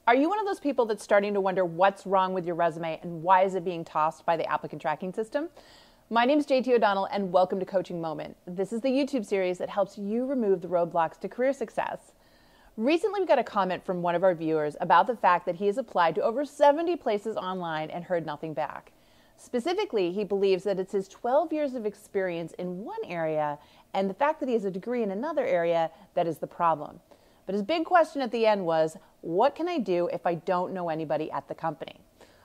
Are you one of those people that's starting to wonder what's wrong with your resume and why is it being tossed by the applicant tracking system? My name is JT O'Donnell and welcome to Coaching Moment. This is the YouTube series that helps you remove the roadblocks to career success. Recently, we got a comment from one of our viewers about the fact that he has applied to over 70 places online and heard nothing back. Specifically, he believes that it's his 12 years of experience in one area and the fact that he has a degree in another area that is the problem. But his big question at the end was, what can I do if I don't know anybody at the company?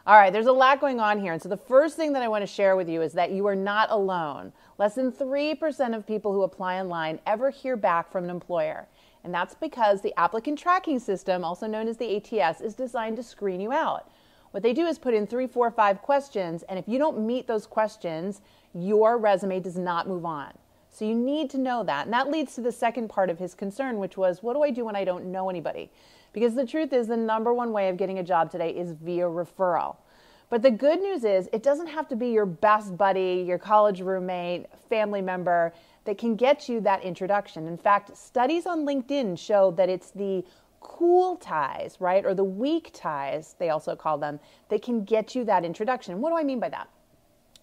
All right, there's a lot going on here. And so the first thing that I want to share with you is that you are not alone. Less than 3% of people who apply online ever hear back from an employer. And that's because the applicant tracking system, also known as the ATS, is designed to screen you out. What they do is put in 3, 4, 5 questions, and if you don't meet those questions, your resume does not move on. So you need to know that. And that leads to the second part of his concern, which was, what do I do when I don't know anybody? Because the truth is, the number one way of getting a job today is via referral. But the good news is, it doesn't have to be your best buddy, your college roommate, family member that can get you that introduction. In fact, studies on LinkedIn show that it's the cool ties, right, or the weak ties, they also call them, that can get you that introduction. What do I mean by that?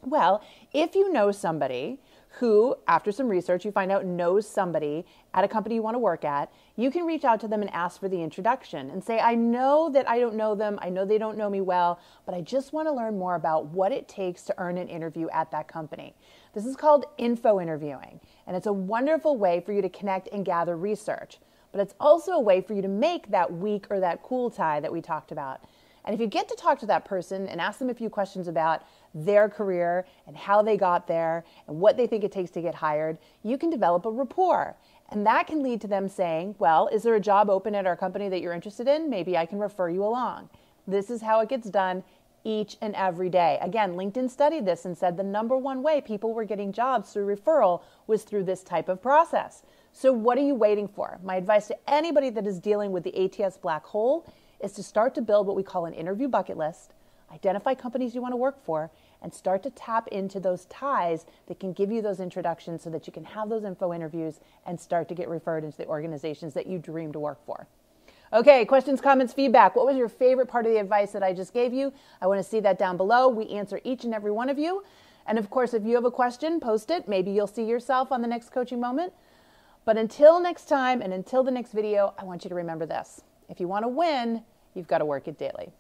Well, if you know somebody who, after some research, you find out knows somebody at a company you want to work at, you can reach out to them and ask for the introduction and say, I know that I don't know them, I know they don't know me well, but I just want to learn more about what it takes to earn an interview at that company. This is called info interviewing, and it's a wonderful way for you to connect and gather research. But it's also a way for you to make that weak or that cool tie that we talked about. And if you get to talk to that person and ask them a few questions about their career and how they got there and what they think it takes to get hired, you can develop a rapport. And that can lead to them saying, well, is there a job open at our company that you're interested in? Maybe I can refer you along. This is how it gets done each and every day. Again, LinkedIn studied this and said the number one way people were getting jobs through referral was through this type of process. So what are you waiting for? My advice to anybody that is dealing with the ATS black hole is to start to build what we call an interview bucket list, identify companies you want to work for, and start to tap into those ties that can give you those introductions so that you can have those info interviews and start to get referred into the organizations that you dream to work for. Okay, questions, comments, feedback. What was your favorite part of the advice that I just gave you? I want to see that down below. We answer each and every one of you. And of course, if you have a question, post it. Maybe you'll see yourself on the next coaching moment. But until next time and until the next video, I want you to remember this. If you want to win, you've got to work it daily.